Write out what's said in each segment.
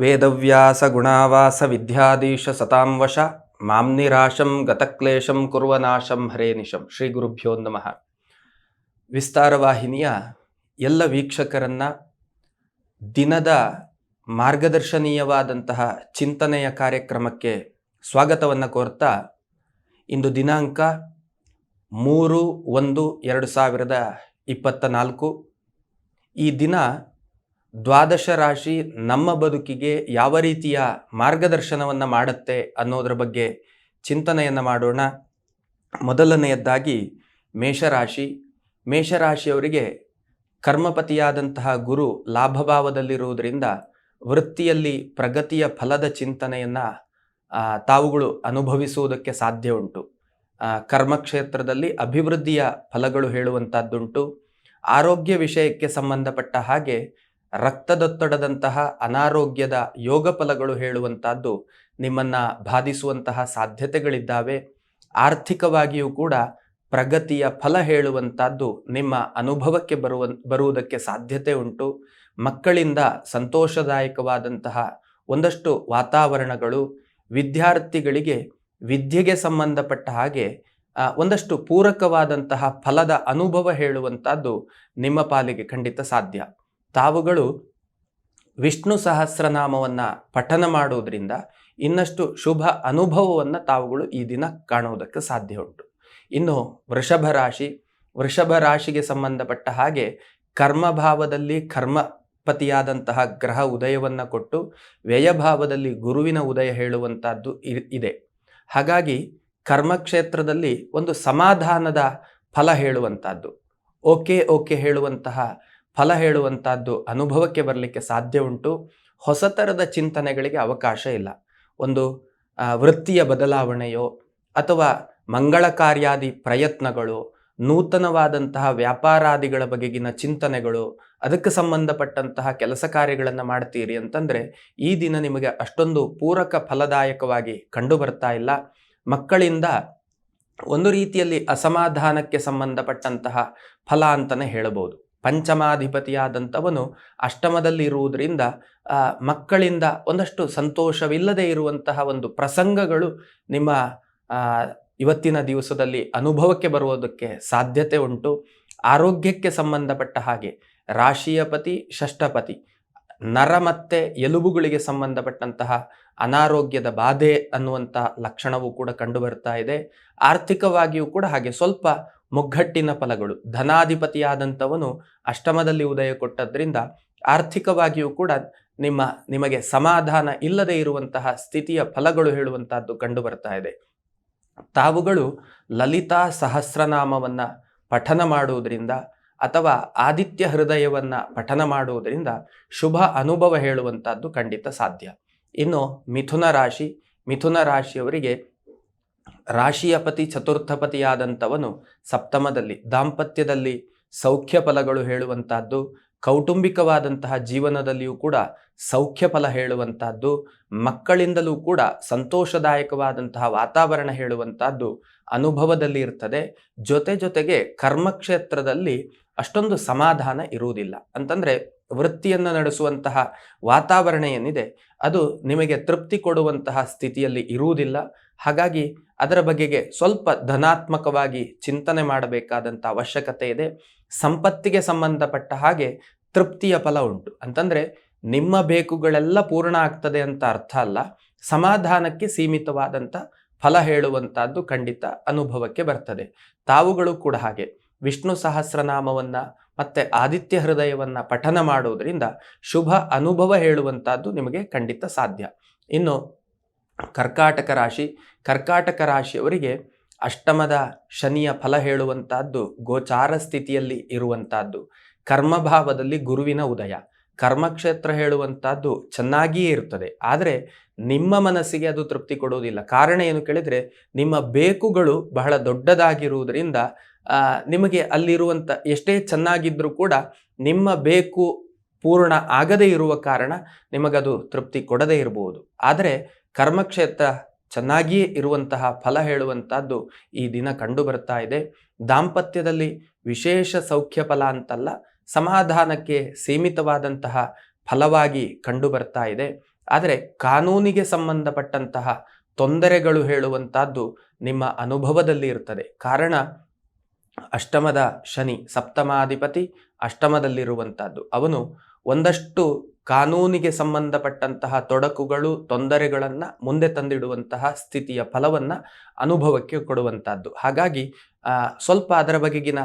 ವೇದವ್ಯಾಸ ಗುಣಾವಾಸ ವಿದ್ಯಾಧೀಶ ಸತಾಂವಶ ಮಾಂ ನಿರಾಶಂ ಗತಕ್ಲೇಶಂ ಕುರ್ವನಾಶಂ ಹರೇ ನಿಶಂ. ಶ್ರೀ ಗುರುಭ್ಯೋ ನಮಃ. ವಿಸ್ತಾರವಾಹಿನಿಯ ಎಲ್ಲ ವೀಕ್ಷಕರನ್ನ ದಿನದ ಮಾರ್ಗದರ್ಶನೀಯವಾದಂತಹ ಚಿಂತನೆಯ ಕಾರ್ಯಕ್ರಮಕ್ಕೆ ಸ್ವಾಗತವನ್ನು ಕೋರ್ತಾ, ಇಂದು ದಿನಾಂಕ 3/1/2024. ಈ ದಿನ ದ್ವಾದಶ ರಾಶಿ ನಮ್ಮ ಬದುಕಿಗೆ ಯಾವ ರೀತಿಯ ಮಾರ್ಗದರ್ಶನವನ್ನು ಮಾಡುತ್ತೆ ಅನ್ನೋದ್ರ ಬಗ್ಗೆ ಚಿಂತನೆಯನ್ನು ಮಾಡೋಣ. ಮೊದಲನೆಯದ್ದಾಗಿ ಮೇಷರಾಶಿ. ಮೇಷರಾಶಿಯವರಿಗೆ ಕರ್ಮಪತಿಯಾದಂತಹ ಗುರು ಲಾಭಭಾವದಲ್ಲಿರುವುದರಿಂದ ವೃತ್ತಿಯಲ್ಲಿ ಪ್ರಗತಿಯ ಫಲದ ಚಿಂತನೆಯನ್ನು ತಾವುಗಳು ಅನುಭವಿಸುವುದಕ್ಕೆ ಸಾಧ್ಯ ಉಂಟು. ಕರ್ಮಕ್ಷೇತ್ರದಲ್ಲಿ ಅಭಿವೃದ್ಧಿಯ ಫಲಗಳು ಹೇಳುವಂಥದ್ದುಂಟು. ಆರೋಗ್ಯ ವಿಷಯಕ್ಕೆ ಸಂಬಂಧಪಟ್ಟ ಹಾಗೆ ರಕ್ತದೊತ್ತಡದಂತಹ ಅನಾರೋಗ್ಯದ ಯೋಗ ಫಲಗಳು ಹೇಳುವಂತಹದ್ದು ನಿಮ್ಮನ್ನು ಬಾಧಿಸುವಂತಹ ಸಾಧ್ಯತೆಗಳಿದ್ದಾವೆ. ಆರ್ಥಿಕವಾಗಿಯೂ ಕೂಡ ಪ್ರಗತಿಯ ಫಲ ಹೇಳುವಂತಹದ್ದು ನಿಮ್ಮ ಅನುಭವಕ್ಕೆ ಬರುವುದಕ್ಕೆ ಸಾಧ್ಯತೆ ಉಂಟು. ಮಕ್ಕಳಿಂದ ಸಂತೋಷದಾಯಕವಾದಂತಹ ಒಂದಷ್ಟು ವಾತಾವರಣಗಳು, ವಿದ್ಯಾರ್ಥಿಗಳಿಗೆ ವಿದ್ಯೆಗೆ ಸಂಬಂಧಪಟ್ಟ ಹಾಗೆ ಒಂದಷ್ಟು ಪೂರಕವಾದಂತಹ ಫಲದ ಅನುಭವ ಹೇಳುವಂತಹದ್ದು ನಿಮ್ಮ ಪಾಲಿಗೆ ಖಂಡಿತ ಸಾಧ್ಯ. ತಾವುಗಳು ವಿಷ್ಣು ಸಹಸ್ರನಾಮವನ್ನು ಪಠನ ಮಾಡುವುದರಿಂದ ಇನ್ನಷ್ಟು ಶುಭ ಅನುಭವವನ್ನು ತಾವುಗಳು ಈ ದಿನ ಕಾಣುವುದಕ್ಕೆ ಸಾಧ್ಯ ಉಂಟು. ಇನ್ನು ವೃಷಭ ರಾಶಿ. ವೃಷಭ ರಾಶಿಗೆ ಸಂಬಂಧಪಟ್ಟ ಹಾಗೆ ಕರ್ಮಭಾವದಲ್ಲಿ ಕರ್ಮಪತಿಯಾದಂತಹ ಗ್ರಹ ಉದಯವನ್ನು ಕೊಟ್ಟು ವ್ಯಯಭಾವದಲ್ಲಿ ಗುರುವಿನ ಉದಯ ಹೇಳುವಂತಹದ್ದು ಇದೆ. ಹಾಗಾಗಿ ಕರ್ಮಕ್ಷೇತ್ರದಲ್ಲಿ ಒಂದು ಸಮಾಧಾನದ ಫಲ ಹೇಳುವಂತಹದ್ದು, ಓಕೆ ಹೇಳುವಂತಹ ಫಲ ಹೇಳುವಂತಹದ್ದು ಅನುಭವಕ್ಕೆ ಬರಲಿಕ್ಕೆ ಸಾಧ್ಯ ಉಂಟು. ಹೊಸತರದ ಚಿಂತನೆಗಳಿಗೆ ಅವಕಾಶ ಇಲ್ಲ. ಒಂದು ವೃತ್ತಿಯ ಬದಲಾವಣೆಯೋ ಅಥವಾ ಮಂಗಳ ಕಾರ್ಯಾದಿ ಪ್ರಯತ್ನಗಳು, ನೂತನವಾದಂತಹ ವ್ಯಾಪಾರಾದಿಗಳ ಬಗೆಗಿನ ಚಿಂತನೆಗಳು, ಅದಕ್ಕೆ ಸಂಬಂಧಪಟ್ಟಂತಹ ಕೆಲಸ ಕಾರ್ಯಗಳನ್ನು ಮಾಡ್ತೀರಿ ಅಂತಂದರೆ ಈ ದಿನ ನಿಮಗೆ ಅಷ್ಟೊಂದು ಪೂರಕ ಫಲದಾಯಕವಾಗಿ ಕಂಡು ಬರ್ತಾ ಇಲ್ಲ. ಮಕ್ಕಳಿಂದ ಒಂದು ರೀತಿಯಲ್ಲಿ ಅಸಮಾಧಾನಕ್ಕೆ ಸಂಬಂಧಪಟ್ಟಂತಹ ಫಲ ಅಂತಲೇ ಹೇಳಬಹುದು. ಪಂಚಮಾಧಿಪತಿಯಾದಂಥವನು ಅಷ್ಟಮದಲ್ಲಿ ಇರುವುದರಿಂದ ಮಕ್ಕಳಿಂದ ಒಂದಷ್ಟು ಸಂತೋಷವಿಲ್ಲದೆ ಇರುವಂತಹ ಒಂದು ಪ್ರಸಂಗಗಳು ನಿಮ್ಮ ಇವತ್ತಿನ ದಿವಸದಲ್ಲಿ ಅನುಭವಕ್ಕೆ ಬರುವುದಕ್ಕೆ ಸಾಧ್ಯತೆ ಉಂಟು. ಆರೋಗ್ಯಕ್ಕೆ ಸಂಬಂಧಪಟ್ಟ ಹಾಗೆ ರಾಶಿಯ ಪತಿ ಷಷ್ಠಪತಿ ನರ ಮತ್ತು ಎಲುಬುಗಳಿಗೆ ಸಂಬಂಧಪಟ್ಟಂತಹ ಅನಾರೋಗ್ಯದ ಬಾಧೆ ಅನ್ನುವಂಥ ಲಕ್ಷಣವೂ ಕೂಡ ಕಂಡು ಬರ್ತಾ ಇದೆ. ಆರ್ಥಿಕವಾಗಿಯೂ ಕೂಡ ಹಾಗೆ ಸ್ವಲ್ಪ ಮುಗ್ಗಟ್ಟಿನ ಫಲಗಳು. ಧನಾಧಿಪತಿಯಾದಂಥವನು ಅಷ್ಟಮದಲ್ಲಿ ಉದಯ ಕೊಟ್ಟದ್ರಿಂದ ಆರ್ಥಿಕವಾಗಿಯೂ ಕೂಡ ನಿಮಗೆ ಸಮಾಧಾನ ಇಲ್ಲದೆ ಇರುವಂತಹ ಸ್ಥಿತಿಯ ಫಲಗಳು ಹೇಳುವಂತಹದ್ದು ಕಂಡು ಬರ್ತಾ ಇದೆ. ತಾವುಗಳು ಲಲಿತಾ ಸಹಸ್ರನಾಮವನ್ನು ಪಠನ ಮಾಡುವುದರಿಂದ ಅಥವಾ ಆದಿತ್ಯ ಹೃದಯವನ್ನು ಪಠನ ಮಾಡುವುದರಿಂದ ಶುಭ ಅನುಭವ ಹೇಳುವಂತಹದ್ದು ಖಂಡಿತ ಸಾಧ್ಯ. ಇನ್ನು ಮಿಥುನ ರಾಶಿ. ಮಿಥುನ ರಾಶಿಯವರಿಗೆ ರಾಶಿಯ ಪತಿ ಚತುರ್ಥಪತಿಯಾದಂಥವನು ಸಪ್ತಮದಲ್ಲಿ, ದಾಂಪತ್ಯದಲ್ಲಿ ಸೌಖ್ಯ ಫಲಗಳು ಹೇಳುವಂತಹದ್ದು, ಕೌಟುಂಬಿಕವಾದಂತಹ ಜೀವನದಲ್ಲಿಯೂ ಕೂಡ ಸೌಖ್ಯ ಫಲ ಹೇಳುವಂತಹದ್ದು, ಮಕ್ಕಳಿಂದಲೂ ಕೂಡ ಸಂತೋಷದಾಯಕವಾದಂತಹ ವಾತಾವರಣ ಹೇಳುವಂತಹದ್ದು ಅನುಭವದಲ್ಲಿ ಇರ್ತದೆ. ಜೊತೆಗೆ ಕರ್ಮಕ್ಷೇತ್ರದಲ್ಲಿ ಅಷ್ಟೊಂದು ಸಮಾಧಾನ ಇರುವುದಿಲ್ಲ. ಅಂತಂದರೆ ವೃತ್ತಿಯನ್ನು ನಡೆಸುವಂತಹ ವಾತಾವರಣ ಏನಿದೆ ಅದು ನಿಮಗೆ ತೃಪ್ತಿ ಕೊಡುವಂತಹ ಸ್ಥಿತಿಯಲ್ಲಿ ಇರುವುದಿಲ್ಲ. ಹಾಗಾಗಿ ಅದರ ಬಗೆಗೆ ಸ್ವಲ್ಪ ಧನಾತ್ಮಕವಾಗಿ ಚಿಂತನೆ ಮಾಡಬೇಕಾದಂಥ ಅವಶ್ಯಕತೆ ಇದೆ. ಸಂಪತ್ತಿಗೆ ಸಂಬಂಧಪಟ್ಟ ಹಾಗೆ ತೃಪ್ತಿಯ ಫಲ ಉಂಟು. ಅಂತಂದರೆ ನಿಮ್ಮ ಬೇಕುಗಳೆಲ್ಲ ಪೂರ್ಣ ಆಗ್ತದೆ ಅಂತ ಅರ್ಥ ಅಲ್ಲ. ಸಮಾಧಾನಕ್ಕೆ ಸೀಮಿತವಾದಂಥ ಫಲ ಹೇಳುವಂತಹದ್ದು ಖಂಡಿತ ಅನುಭವಕ್ಕೆ ಬರ್ತದೆ. ತಾವುಗಳು ಕೂಡ ಹಾಗೆ ವಿಷ್ಣು ಸಹಸ್ರನಾಮವನ್ನು ಮತ್ತು ಆದಿತ್ಯ ಹೃದಯವನ್ನು ಪಠನ ಮಾಡುವುದರಿಂದ ಶುಭ ಅನುಭವ ಹೇಳುವಂತಹದ್ದು ನಿಮಗೆ ಖಂಡಿತ ಸಾಧ್ಯ. ಇನ್ನು ಕರ್ಕಾಟಕ ರಾಶಿ. ಕರ್ಕಾಟಕ ರಾಶಿಯವರಿಗೆ ಅಷ್ಟಮದ ಶನಿಯ ಫಲ ಹೇಳುವಂತಹದ್ದು ಗೋಚಾರ ಸ್ಥಿತಿಯಲ್ಲಿ ಇರುವಂತಹದ್ದು, ಕರ್ಮಭಾವದಲ್ಲಿ ಗುರುವಿನ ಉದಯ. ಕರ್ಮಕ್ಷೇತ್ರ ಹೇಳುವಂತಹದ್ದು ಚೆನ್ನಾಗಿಯೇ ಇರ್ತದೆ, ಆದರೆ ನಿಮ್ಮ ಮನಸ್ಸಿಗೆ ಅದು ತೃಪ್ತಿ ಕೊಡುವುದಿಲ್ಲ. ಕಾರಣ ಏನು ಕೇಳಿದರೆ, ನಿಮ್ಮ ಬೇಕುಗಳು ಬಹಳ ದೊಡ್ಡದಾಗಿರುವುದರಿಂದ ನಿಮಗೆ ಅಲ್ಲಿರುವಂಥ ಎಷ್ಟೇ ಚೆನ್ನಾಗಿದ್ದರೂ ಕೂಡ ನಿಮ್ಮ ಬೇಕು ಪೂರ್ಣ ಆಗದೇ ಇರುವ ಕಾರಣ ನಿಮಗದು ತೃಪ್ತಿ ಕೊಡದೇ ಇರಬಹುದು. ಆದರೆ ಕರ್ಮಕ್ಷೇತ್ರ ಚೆನ್ನಾಗಿಯೇ ಇರುವಂತಹ ಫಲ ಹೇಳುವಂತಹದ್ದು ಈ ದಿನ ಕಂಡು ಬರ್ತಾ ಇದೆ. ದಾಂಪತ್ಯದಲ್ಲಿ ವಿಶೇಷ ಸೌಖ್ಯ ಫಲ ಅಂತಲ್ಲ, ಸಮಾಧಾನಕ್ಕೆ ಸೀಮಿತವಾದಂತಹ ಫಲವಾಗಿ ಕಂಡು ಬರ್ತಾ ಇದೆ. ಆದರೆ ಕಾನೂನಿಗೆ ಸಂಬಂಧಪಟ್ಟಂತಹ ತೊಂದರೆಗಳು ಹೇಳುವಂತಹದ್ದು ನಿಮ್ಮ ಅನುಭವದಲ್ಲಿ ಇರ್ತದೆ. ಕಾರಣ ಅಷ್ಟಮದ ಶನಿ, ಸಪ್ತಮಾಧಿಪತಿ ಅಷ್ಟಮದಲ್ಲಿರುವಂತಹದ್ದು. ಅವನು ಒಂದಷ್ಟು ಕಾನೂನಿಗೆ ಸಂಬಂಧಪಟ್ಟಂತಹ ತೊಡಕುಗಳು, ತೊಂದರೆಗಳನ್ನು ಮುಂದೆ ತಂದಿಡುವಂತಹ ಸ್ಥಿತಿಯ ಫಲವನ್ನು ಅನುಭವಕ್ಕೆ ಕೊಡುವಂತಹದ್ದು. ಹಾಗಾಗಿ ಸ್ವಲ್ಪ ಅದರ ಬಗೆಗಿನ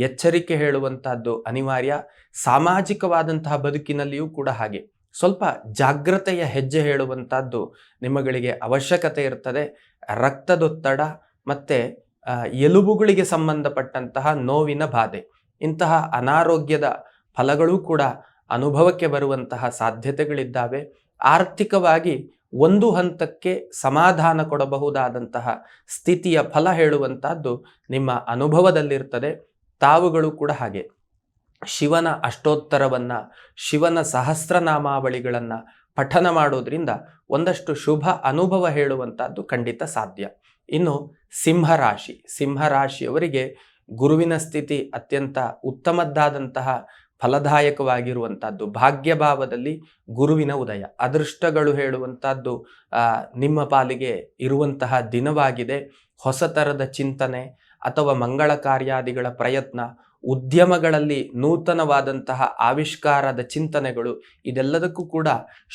ಎಚ್ಚರಿಕೆ ಹೇಳುವಂತಹದ್ದು ಅನಿವಾರ್ಯ. ಸಾಮಾಜಿಕವಾದಂತಹ ಬದುಕಿನಲ್ಲಿಯೂ ಕೂಡ ಹಾಗೆ ಸ್ವಲ್ಪ ಜಾಗ್ರತೆಯ ಹೆಜ್ಜೆ ಹೇಳುವಂತಹದ್ದು ನಿಮ್ಮಗಳಿಗೆ ಅವಶ್ಯಕತೆ ಇರ್ತದೆ. ರಕ್ತದೊತ್ತಡ ಮತ್ತು ಎಲುಬುಗಳಿಗೆ ಸಂಬಂಧಪಟ್ಟಂತಹ ನೋವಿನ ಬಾಧೆ, ಇಂತಹ ಅನಾರೋಗ್ಯದ ಫಲಗಳೂ ಕೂಡ ಅನುಭವಕ್ಕೆ ಬರುವಂತಹ ಸಾಧ್ಯತೆಗಳಿದ್ದಾವೆ. ಆರ್ಥಿಕವಾಗಿ ಒಂದು ಹಂತಕ್ಕೆ ಸಮಾಧಾನ ಕೊಡಬಹುದಾದಂತಹ ಸ್ಥಿತಿಯ ಫಲ ಹೇಳುವಂತಹದ್ದು ನಿಮ್ಮ ಅನುಭವದಲ್ಲಿರ್ತದೆ. ತಾವುಗಳು ಕೂಡ ಹಾಗೆ ಶಿವನ ಅಷ್ಟೋತ್ತರವನ್ನು, ಶಿವನ ಸಹಸ್ರನಾಮಾವಳಿಗಳನ್ನು ಪಠನ ಮಾಡೋದ್ರಿಂದ ಒಂದಷ್ಟು ಶುಭ ಅನುಭವ ಹೇಳುವಂತಹದ್ದು ಖಂಡಿತ ಸಾಧ್ಯ. ಇನ್ನು ಸಿಂಹರಾಶಿಯವರಿಗೆ ಗುರುವಿನ ಸ್ಥಿತಿ ಅತ್ಯಂತ ಉತ್ತಮದ್ದಾದಂತಹ ಫಲದಾಯಕವಾಗಿರುವಂತಹದ್ದು. ಭಾಗ್ಯಭಾವದಲ್ಲಿ ಗುರುವಿನ ಉದಯ, ಅದೃಷ್ಟಗಳು ಹೇಳುವಂತಹದ್ದು ನಿಮ್ಮ ಪಾಲಿಗೆ ಇರುವಂತಹ ದಿನವಾಗಿದೆ. ಹೊಸ ಥರದ ಚಿಂತನೆ ಅಥವಾ ಮಂಗಳ ಕಾರ್ಯಾದಿಗಳ ಪ್ರಯತ್ನ, ಉದ್ಯಮಗಳಲ್ಲಿ ನೂತನವಾದಂತಹ ಆವಿಷ್ಕಾರದ ಚಿಂತನೆಗಳು, ಇದೆಲ್ಲದಕ್ಕೂ ಕೂಡ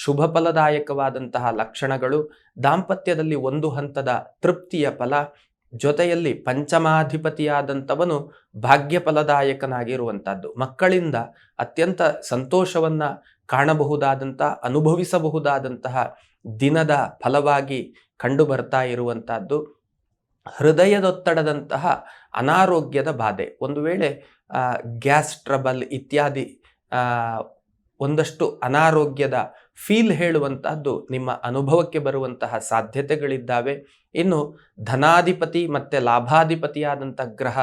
ಶುಭ ಫಲದಾಯಕವಾದಂತಹ ಲಕ್ಷಣಗಳು. ದಾಂಪತ್ಯದಲ್ಲಿ ಒಂದು ಹಂತದ ತೃಪ್ತಿಯ ಫಲ, ಜೊತೆಯಲ್ಲಿ ಪಂಚಮಾಧಿಪತಿಯಾದಂಥವನು ಭಾಗ್ಯ ಫಲದಾಯಕನಾಗಿರುವಂಥದ್ದು. ಮಕ್ಕಳಿಂದ ಅತ್ಯಂತ ಸಂತೋಷವನ್ನು ಕಾಣಬಹುದಾದಂತಹ, ಅನುಭವಿಸಬಹುದಾದಂತಹ ದಿನದ ಫಲವಾಗಿ ಕಂಡು ಬರ್ತಾ ಇರುವಂಥದ್ದು. ಹೃದಯದೊತ್ತಡದಂತಹ ಅನಾರೋಗ್ಯದ ಬಾಧೆ, ಒಂದು ವೇಳೆ ಗ್ಯಾಸ್ ಟ್ರಬಲ್ ಇತ್ಯಾದಿ ಒಂದಷ್ಟು ಅನಾರೋಗ್ಯದ ಫೀಲ್ ಹೇಳುವಂತಹದ್ದು ನಿಮ್ಮ ಅನುಭವಕ್ಕೆ ಬರುವಂತಹ ಸಾಧ್ಯತೆಗಳಿದ್ದಾವೆ. ಇನ್ನು ಧನಾಧಿಪತಿ ಮತ್ತು ಲಾಭಾಧಿಪತಿಯಾದಂಥ ಗ್ರಹ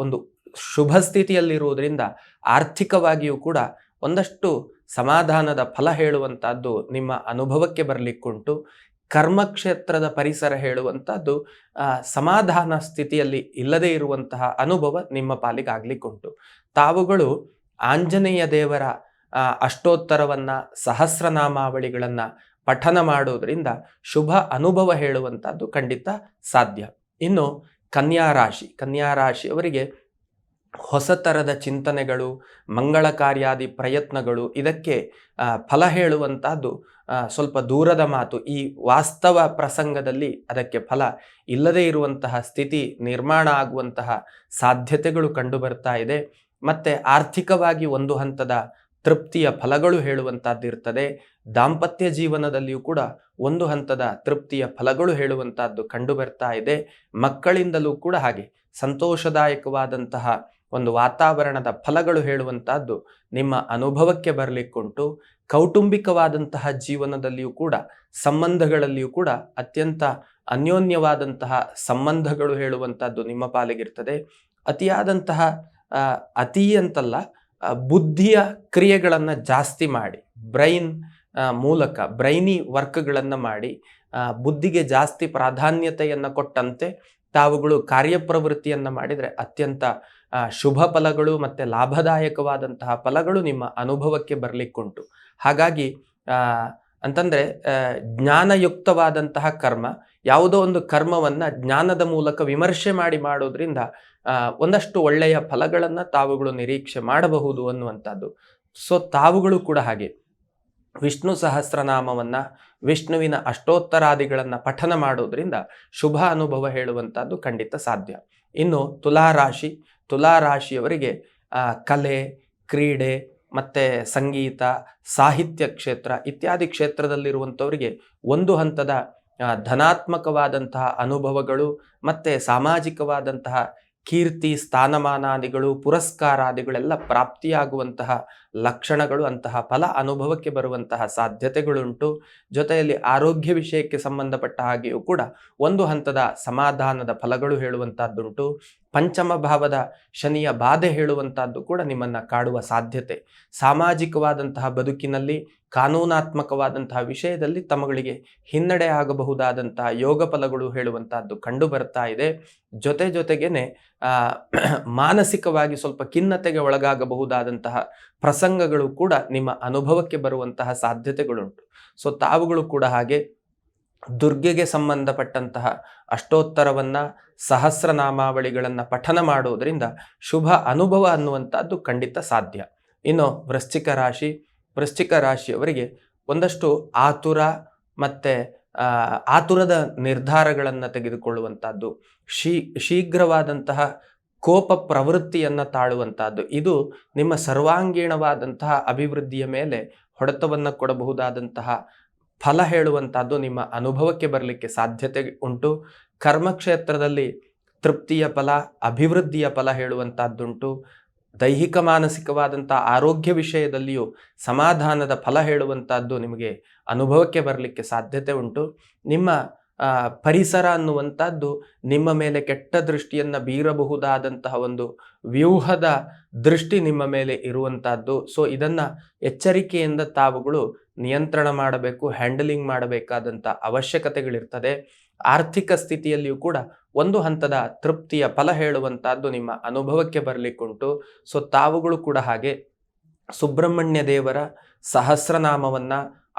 ಒಂದು ಶುಭ ಸ್ಥಿತಿಯಲ್ಲಿರುವುದರಿಂದ ಆರ್ಥಿಕವಾಗಿಯೂ ಕೂಡ ಒಂದಷ್ಟು ಸಮಾಧಾನದ ಫಲ ಹೇಳುವಂತಹದ್ದು ನಿಮ್ಮ ಅನುಭವಕ್ಕೆ ಬರಲಿಕ್ಕುಂಟು. ಕರ್ಮಕ್ಷೇತ್ರದ ಪರಿಸರ ಹೇಳುವಂಥದ್ದು ಸಮಾಧಾನ ಸ್ಥಿತಿಯಲ್ಲಿ ಇಲ್ಲದೇ ಇರುವಂತಹ ಅನುಭವ ನಿಮ್ಮ ಪಾಲಿಗಾಗ್ಲಿಕ್ಕುಂಟು. ತಾವುಗಳು ಆಂಜನೇಯ ದೇವರ ಅಷ್ಟೋತ್ತರವನ್ನು, ಸಹಸ್ರನಾಮಾವಳಿಗಳನ್ನು ಪಠನ ಮಾಡೋದ್ರಿಂದ ಶುಭ ಅನುಭವ ಹೇಳುವಂಥದ್ದು ಖಂಡಿತ ಸಾಧ್ಯ. ಇನ್ನು ಕನ್ಯಾರಾಶಿಯವರಿಗೆ ಹೊಸ ಥರದ ಚಿಂತನೆಗಳು, ಮಂಗಳ ಕಾರ್ಯಾದಿ ಪ್ರಯತ್ನಗಳು, ಇದಕ್ಕೆ ಫಲ ಹೇಳುವಂತಹದ್ದು ಸ್ವಲ್ಪ ದೂರದ ಮಾತು. ಈ ವಾಸ್ತವ ಪ್ರಸಂಗದಲ್ಲಿ ಅದಕ್ಕೆ ಫಲ ಇಲ್ಲದೇ ಇರುವಂತಹ ಸ್ಥಿತಿ ನಿರ್ಮಾಣ ಆಗುವಂತಹ ಸಾಧ್ಯತೆಗಳು ಕಂಡು ಬರ್ತಾ ಇದೆ. ಮತ್ತು ಆರ್ಥಿಕವಾಗಿ ಒಂದು ಹಂತದ ತೃಪ್ತಿಯ ಫಲಗಳು ಹೇಳುವಂತಹದ್ದಿರ್ತದೆ. ದಾಂಪತ್ಯ ಜೀವನದಲ್ಲಿಯೂ ಕೂಡ ಒಂದು ಹಂತದ ತೃಪ್ತಿಯ ಫಲಗಳು ಹೇಳುವಂತಹದ್ದು ಕಂಡು ಬರ್ತಾ ಇದೆ. ಮಕ್ಕಳಿಂದಲೂ ಕೂಡ ಹಾಗೆ ಸಂತೋಷದಾಯಕವಾದಂತಹ ಒಂದು ವಾತಾವರಣದ ಫಲಗಳು ಹೇಳುವಂತಹದ್ದು ನಿಮ್ಮ ಅನುಭವಕ್ಕೆ ಬರಲಿಕ್ಕುಂಟು. ಕೌಟುಂಬಿಕವಾದಂತಹ ಜೀವನದಲ್ಲಿಯೂ ಕೂಡ, ಸಂಬಂಧಗಳಲ್ಲಿಯೂ ಕೂಡ ಅತ್ಯಂತ ಅನ್ಯೋನ್ಯವಾದಂತಹ ಸಂಬಂಧಗಳು ಹೇಳುವಂತಹದ್ದು ನಿಮ್ಮ ಪಾಲಿಗಿರ್ತದೆ. ಅತಿಯಾದಂತಹ ಅತಿ ಅಂತಲ್ಲ, ಬುದ್ಧಿಯ ಕ್ರಿಯೆಗಳನ್ನು ಜಾಸ್ತಿ ಮಾಡಿ, ಬ್ರೈನಿ ವರ್ಕ್ಗಳನ್ನು ಮಾಡಿ, ಬುದ್ಧಿಗೆ ಜಾಸ್ತಿ ಪ್ರಾಧಾನ್ಯತೆಯನ್ನು ಕೊಟ್ಟಂತೆ ತಾವುಗಳು ಕಾರ್ಯಪ್ರವೃತ್ತಿಯನ್ನು ಮಾಡಿದರೆ ಅತ್ಯಂತ ಶುಭ ಫಲಗಳು ಮತ್ತು ಲಾಭದಾಯಕವಾದಂತಹ ಫಲಗಳು ನಿಮ್ಮ ಅನುಭವಕ್ಕೆ ಬರಲಿಕ್ಕುಂಟು. ಹಾಗಾಗಿ ಅಂತಂದರೆ ಜ್ಞಾನಯುಕ್ತವಾದಂತಹ ಕರ್ಮ, ಯಾವುದೋ ಒಂದು ಕರ್ಮವನ್ನು ಜ್ಞಾನದ ಮೂಲಕ ವಿಮರ್ಶೆ ಮಾಡೋದ್ರಿಂದ ಒಂದಷ್ಟು ಒಳ್ಳೆಯ ಫಲಗಳನ್ನು ತಾವುಗಳು ನಿರೀಕ್ಷೆ ಮಾಡಬಹುದು ಅನ್ನುವಂಥದ್ದು. ಸೊ ತಾವುಗಳು ಕೂಡ ಹಾಗೆ ವಿಷ್ಣು ಸಹಸ್ರನಾಮವನ್ನು, ವಿಷ್ಣುವಿನ ಅಷ್ಟೋತ್ತರಾದಿಗಳನ್ನು ಪಠನ ಮಾಡೋದ್ರಿಂದ ಶುಭ ಅನುಭವ ಹೇಳುವಂಥದ್ದು ಖಂಡಿತ ಸಾಧ್ಯ. ಇನ್ನು ತುಲಾರಾಶಿಯವರಿಗೆ ಕಲೆ, ಕ್ರೀಡೆ ಮತ್ತು ಸಂಗೀತ, ಸಾಹಿತ್ಯ ಕ್ಷೇತ್ರ ಇತ್ಯಾದಿ ಕ್ಷೇತ್ರದಲ್ಲಿರುವಂಥವರಿಗೆ ಒಂದು ಹಂತದ ಧನಾತ್ಮಕವಾದಂತಹ ಅನುಭವಗಳು ಮತ್ತು ಸಾಮಾಜಿಕವಾದಂತಹ ಕೀರ್ತಿ, ಸ್ಥಾನಮಾನಾದಿಗಳು, ಪುರಸ್ಕಾರಾದಿಗಳೆಲ್ಲ ಪ್ರಾಪ್ತಿಯಾಗುವಂತಹ ಲಕ್ಷಣಗಳು, ಅಂತಹ ಫಲ ಅನುಭವಕ್ಕೆ ಬರುವಂತಹ ಸಾಧ್ಯತೆಗಳುಂಟು. ಜೊತೆಯಲ್ಲಿ ಆರೋಗ್ಯ ವಿಷಯಕ್ಕೆ ಸಂಬಂಧಪಟ್ಟ ಹಾಗೆಯೂ ಕೂಡ ಒಂದು ಹಂತದ ಸಮಾಧಾನದ ಫಲಗಳು ಹೇಳುವಂತಹದ್ದುಂಟು. ಪಂಚಮ ಭಾವದ ಶನಿಯ ಬಾಧೆ ಹೇಳುವಂತಹದ್ದು ಕೂಡ ನಿಮ್ಮನ್ನ ಕಾಡುವ ಸಾಧ್ಯತೆ, ಸಾಮಾಜಿಕವಾದಂತಹ ಬದುಕಿನಲ್ಲಿ ಕಾನೂನಾತ್ಮಕವಾದಂತಹ ವಿಷಯದಲ್ಲಿ ತಮಗಳಿಗೆ ಹಿನ್ನಡೆ ಆಗಬಹುದಾದಂತಹ ಯೋಗ ಫಲಗಳು ಹೇಳುವಂತಹದ್ದು ಕಂಡು ಬರ್ತಾ ಇದೆ. ಜೊತೆಗೇನೆ ಮಾನಸಿಕವಾಗಿ ಸ್ವಲ್ಪ ಖಿನ್ನತೆಗೆ ಒಳಗಾಗಬಹುದಾದಂತಹ ಪ್ರಸಂಗಗಳು ಕೂಡ ನಿಮ್ಮ ಅನುಭವಕ್ಕೆ ಬರುವಂತಹ ಸಾಧ್ಯತೆಗಳುಂಟು. ಸೊ ತಾವುಗಳು ಕೂಡ ಹಾಗೆ ದುರ್ಗೆಗೆ ಸಂಬಂಧಪಟ್ಟಂತಹ ಅಷ್ಟೋತ್ತರವನ್ನ, ಸಹಸ್ರನಾಮಾವಳಿಗಳನ್ನ ಪಠನ ಮಾಡುವುದರಿಂದ ಶುಭ ಅನುಭವ ಅನ್ನುವಂಥದ್ದು ಖಂಡಿತ ಸಾಧ್ಯ. ಇನ್ನು ವೃಶ್ಚಿಕ ರಾಶಿಯವರಿಗೆ ಒಂದಷ್ಟು ಆತುರ ಮತ್ತೆ ಆತುರದ ನಿರ್ಧಾರಗಳನ್ನು ತೆಗೆದುಕೊಳ್ಳುವಂಥದ್ದು, ಶೀಘ್ರವಾದಂತಹ ಕೋಪ ಪ್ರವೃತ್ತಿಯನ್ನು ತಾಳುವಂತಹದ್ದು, ಇದು ನಿಮ್ಮ ಸರ್ವಾಂಗೀಣವಾದಂತಹ ಅಭಿವೃದ್ಧಿಯ ಮೇಲೆ ಹೊಡೆತವನ್ನು ಕೊಡಬಹುದಾದಂತಹ ಫಲ ಹೇಳುವಂತಹದ್ದು ನಿಮ್ಮ ಅನುಭವಕ್ಕೆ ಬರಲಿಕ್ಕೆ ಸಾಧ್ಯತೆ ಉಂಟು. ಕರ್ಮಕ್ಷೇತ್ರದಲ್ಲಿ ತೃಪ್ತಿಯ ಫಲ, ಅಭಿವೃದ್ಧಿಯ ಫಲ ಹೇಳುವಂತಹದ್ದುಂಟು. ದೈಹಿಕ ಮಾನಸಿಕವಾದಂಥ ಆರೋಗ್ಯ ವಿಷಯದಲ್ಲಿಯೂ ಸಮಾಧಾನದ ಫಲ ಹೇಳುವಂತಹದ್ದು ನಿಮಗೆ ಅನುಭವಕ್ಕೆ ಬರಲಿಕ್ಕೆ ಸಾಧ್ಯತೆ ಉಂಟು. ನಿಮ್ಮ ಪರಿಸರ ಅನ್ನುವಂಥದ್ದು ನಿಮ್ಮ ಮೇಲೆ ಕೆಟ್ಟ ದೃಷ್ಟಿಯನ್ನು ಬೀರಬಹುದಾದಂತಹ ಒಂದು ವ್ಯೂಹದ ದೃಷ್ಟಿ ನಿಮ್ಮ ಮೇಲೆ ಇರುವಂತಹದ್ದು. ಸೊ ಇದನ್ನು ಎಚ್ಚರಿಕೆಯಿಂದ ತಾವುಗಳು ನಿಯಂತ್ರಣ ಮಾಡಬೇಕು, ಹ್ಯಾಂಡಲಿಂಗ್ ಮಾಡಬೇಕಾದಂಥ ಅವಶ್ಯಕತೆಗಳಿರ್ತದೆ. ಆರ್ಥಿಕ ಸ್ಥಿತಿಯಲ್ಲಿಯೂ ಕೂಡ ಒಂದು ಹಂತದ ತೃಪ್ತಿಯ ಫಲ ಹೇಳುವಂತಹದ್ದು ನಿಮ್ಮ ಅನುಭವಕ್ಕೆ ಬರಲಿಕ್ಕುಂಟು. ಸೊ ತಾವುಗಳು ಕೂಡ ಹಾಗೆ ಸುಬ್ರಹ್ಮಣ್ಯ ದೇವರ ಸಹಸ್ರನಾಮವನ್ನ,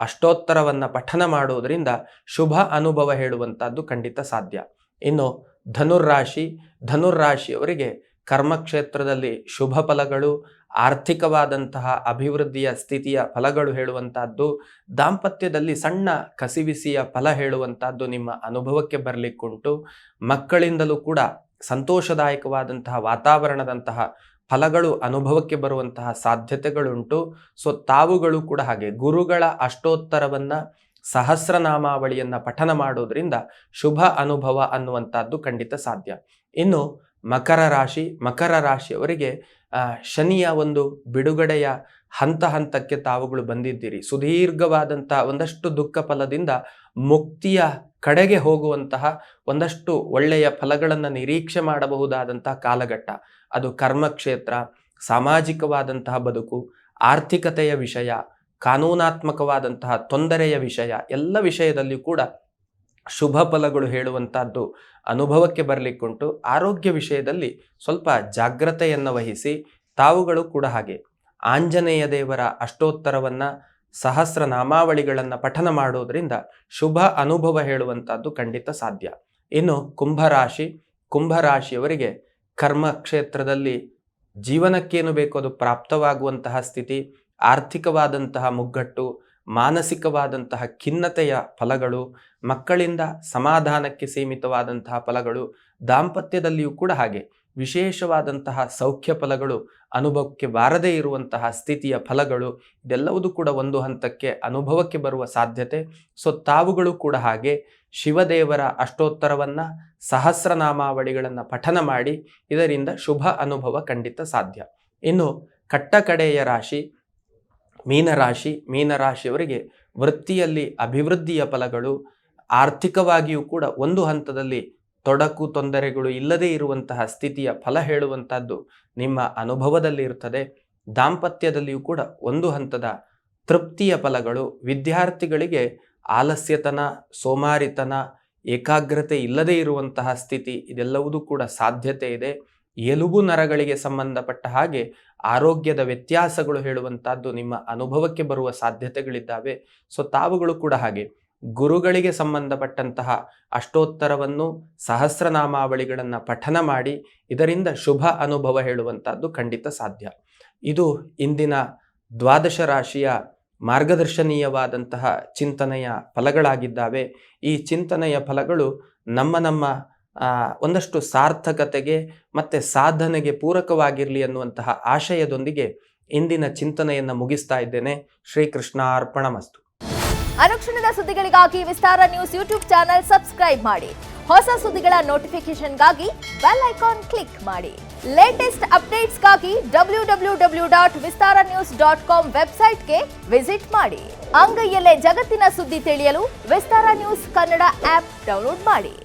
ಅಷ್ಟೋತ್ತರವನ್ನ ಪಠನ ಮಾಡುವುದರಿಂದ ಶುಭ ಅನುಭವ ಹೇಳುವಂತಹದ್ದು ಖಂಡಿತ ಸಾಧ್ಯ. ಇನ್ನು ಧನುರ್ರಾಶಿಯವರಿಗೆ ಕರ್ಮಕ್ಷೇತ್ರದಲ್ಲಿ ಶುಭ ಫಲಗಳು, ಆರ್ಥಿಕವಾದಂತಹ ಅಭಿವೃದ್ಧಿಯ ಸ್ಥಿತಿಯ ಫಲಗಳು ಹೇಳುವಂತಹದ್ದು, ದಾಂಪತ್ಯದಲ್ಲಿ ಸಣ್ಣ ಕಸಿವಿಸಿಯ ಫಲ ಹೇಳುವಂತಹದ್ದು ನಿಮ್ಮ ಅನುಭವಕ್ಕೆ ಬರಲಿಕ್ಕುಂಟು. ಮಕ್ಕಳಿಂದಲೂ ಕೂಡ ಸಂತೋಷದಾಯಕವಾದಂತಹ ವಾತಾವರಣದಂತಹ ಫಲಗಳು ಅನುಭವಕ್ಕೆ ಬರುವಂತಹ ಸಾಧ್ಯತೆಗಳುಂಟು. ಸೊ ತಾವುಗಳು ಕೂಡ ಹಾಗೆ ಗುರುಗಳ ಅಷ್ಟೋತ್ತರವನ್ನ, ಸಹಸ್ರನಾಮಾವಳಿಯನ್ನ ಪಠನ ಮಾಡೋದ್ರಿಂದ ಶುಭ ಅನುಭವ ಅನ್ನುವಂಥದ್ದು ಖಂಡಿತ ಸಾಧ್ಯ. ಇನ್ನು ಮಕರ ರಾಶಿಯವರಿಗೆ ಶನಿಯ ಒಂದು ಬಿಡುಗಡೆಯ ಹಂತಕ್ಕೆ ತಾವುಗಳು ಬಂದಿದ್ದೀರಿ. ಸುದೀರ್ಘವಾದಂಥ ಒಂದಷ್ಟು ದುಃಖ ಫಲದಿಂದ ಮುಕ್ತಿಯ ಕಡೆಗೆ ಹೋಗುವಂತಹ ಒಂದಷ್ಟು ಒಳ್ಳೆಯ ಫಲಗಳನ್ನು ನಿರೀಕ್ಷೆ ಮಾಡಬಹುದಾದಂತಹ ಕಾಲಘಟ್ಟ. ಅದು ಕರ್ಮಕ್ಷೇತ್ರ, ಸಾಮಾಜಿಕವಾದಂತಹ ಬದುಕು, ಆರ್ಥಿಕತೆಯ ವಿಷಯ, ಕಾನೂನಾತ್ಮಕವಾದಂತಹ ತೊಂದರೆಯ ವಿಷಯ, ಎಲ್ಲ ವಿಷಯದಲ್ಲಿಯೂ ಕೂಡ ಶುಭ ಫಲಗಳು ಹೇಳುವಂತಹದ್ದು ಅನುಭವಕ್ಕೆ ಬರಲಿಕ್ಕುಂಟು. ಆರೋಗ್ಯ ವಿಷಯದಲ್ಲಿ ಸ್ವಲ್ಪ ಜಾಗ್ರತೆಯನ್ನು ವಹಿಸಿ ತಾವುಗಳು ಕೂಡ ಹಾಗೆ ಆಂಜನೇಯ ದೇವರ ಅಷ್ಟೋತ್ತರವನ್ನ, ಸಹಸ್ರನಾಮಾವಳಿಗಳನ್ನು ಪಠನ ಮಾಡೋದ್ರಿಂದ ಶುಭ ಅನುಭವ ಹೇಳುವಂತಹದ್ದು ಖಂಡಿತ ಸಾಧ್ಯ. ಇನ್ನು ಕುಂಭರಾಶಿಯವರಿಗೆ ಕರ್ಮಕ್ಷೇತ್ರದಲ್ಲಿ ಜೀವನಕ್ಕೇನು ಬೇಕೋ ಅದು ಪ್ರಾಪ್ತವಾಗುವಂತಹ ಸ್ಥಿತಿ, ಆರ್ಥಿಕವಾದಂತಹ ಮುಗ್ಗಟ್ಟು, ಮಾನಸಿಕವಾದಂತಹ ಖಿನ್ನತೆಯ ಫಲಗಳು, ಮಕ್ಕಳಿಂದ ಸಮಾಧಾನಕ್ಕೆ ಸೀಮಿತವಾದಂತಹ ಫಲಗಳು, ದಾಂಪತ್ಯದಲ್ಲಿಯೂ ಕೂಡ ಹಾಗೆ ವಿಶೇಷವಾದಂತಹ ಸೌಖ್ಯ ಫಲಗಳು, ಅನುಭವಕ್ಕೆ ಬಾರದೇ ಇರುವಂತಹ ಸ್ಥಿತಿಯ ಫಲಗಳು, ಇದೆಲ್ಲವೂ ಕೂಡ ಒಂದು ಹಂತಕ್ಕೆ ಅನುಭವಕ್ಕೆ ಬರುವ ಸಾಧ್ಯತೆ. ಸೊ ತಾವುಗಳು ಕೂಡ ಹಾಗೆ ಶಿವದೇವರ ಅಷ್ಟೋತ್ತರವನ್ನ, ಸಹಸ್ರನಾಮಾವಳಿಗಳನ್ನು ಪಠನ ಮಾಡಿ ಇದರಿಂದ ಶುಭ ಅನುಭವ ಖಂಡಿತ ಸಾಧ್ಯ. ಇನ್ನು ಕಟ್ಟಕಡೆಯ ರಾಶಿ ಮೀನರಾಶಿಯವರಿಗೆ ವೃತ್ತಿಯಲ್ಲಿ ಅಭಿವೃದ್ಧಿಯ ಫಲಗಳು, ಆರ್ಥಿಕವಾಗಿಯೂ ಕೂಡ ಒಂದು ಹಂತದಲ್ಲಿ ತೊಡಕು ತೊಂದರೆಗಳು ಇಲ್ಲದೇ ಇರುವಂತಹ ಸ್ಥಿತಿಯ ಫಲ ಹೇಳುವಂತಹದ್ದು ನಿಮ್ಮ ಅನುಭವದಲ್ಲಿ ಇರ್ತದೆ. ದಾಂಪತ್ಯದಲ್ಲಿಯೂ ಕೂಡ ಒಂದು ಹಂತದ ತೃಪ್ತಿಯ ಫಲಗಳು, ವಿದ್ಯಾರ್ಥಿಗಳಿಗೆ ಆಲಸ್ಯತನ, ಸೋಮಾರಿತನ, ಏಕಾಗ್ರತೆ ಇಲ್ಲದೇ ಇರುವಂತಹ ಸ್ಥಿತಿ, ಇದೆಲ್ಲವೂ ಕೂಡ ಸಾಧ್ಯತೆ ಇದೆ. ಎಲುಬು ನರಗಳಿಗೆ ಸಂಬಂಧಪಟ್ಟ ಹಾಗೆ ಆರೋಗ್ಯದ ವ್ಯತ್ಯಾಸಗಳು ಹೇಳುವಂತಹದ್ದು ನಿಮ್ಮ ಅನುಭವಕ್ಕೆ ಬರುವ ಸಾಧ್ಯತೆಗಳಿದ್ದಾವೆ. ಸೊ ತಾವುಗಳು ಕೂಡ ಹಾಗೆ ಗುರುಗಳಿಗೆ ಸಂಬಂಧಪಟ್ಟಂತಹ ಅಷ್ಟೋತ್ತರವನ್ನು, ಸಹಸ್ರನಾಮಾವಳಿಗಳನ್ನು ಪಠನ ಮಾಡಿ ಇದರಿಂದ ಶುಭ ಅನುಭವ ಹೇಳುವಂತಹದ್ದು ಖಂಡಿತ ಸಾಧ್ಯ. ಇದು ಇಂದಿನ ದ್ವಾದಶ ರಾಶಿಯ ಮಾರ್ಗದರ್ಶನೀಯವಾದಂತಹ ಚಿಂತನೆಯ ಫಲಗಳಾಗಿದ್ದಾವೆ. ಈ ಚಿಂತನೆಯ ಫಲಗಳು ನಮ್ಮ ಒಂದಷ್ಟು ಸಾರ್ಥಕತೆಗೆ ಮತ್ತೆ ಸಾಧನೆಗೆ ಪೂರಕವಾಗಿರಲಿ ಅನ್ನುವಂತಹ ಆಶಯದೊಂದಿಗೆ ಇಂದಿನ ಚಿಂತನೆಯನ್ನು ಮುಗಿಸ್ತಾ ಇದ್ದೇನೆ. ಶ್ರೀಕೃಷ್ಣಾರ್ಪಣಮಸ್ತು. ಅನುಕ್ಷಣದ ಸುದ್ದಿಗಳಿಗಾಗಿ ವಿಸ್ತಾರ ನ್ಯೂಸ್ ಯೂಟ್ಯೂಬ್ ಚಾನೆಲ್ ಸಬ್ಸ್ಕ್ರೈಬ್ ಮಾಡಿ. ಹೊಸ ಸುದ್ದಿಗಳ ನೋಟಿಫಿಕೇಶನ್ಗಾಗಿ ಬೆಲ್ ಐಕಾನ್ ಕ್ಲಿಕ್ ಮಾಡಿ. ಲೇಟೆಸ್ಟ್ ಅಪ್ಡೇಟ್ಸ್ಗಾಗಿ www.vistaranews.com ವೆಬ್ಸೈಟ್ಗೆ ವಿಸಿಟ್ ಮಾಡಿ. ಅಂಗೈಯಲ್ಲೇ ಜಗತ್ತಿನ ಸುದ್ದಿ ತಿಳಿಯಲು ವಿಸ್ತಾರ ನ್ಯೂಸ್ ಕನ್ನಡ ಆಪ್ ಡೌನ್ಲೋಡ್ ಮಾಡಿ.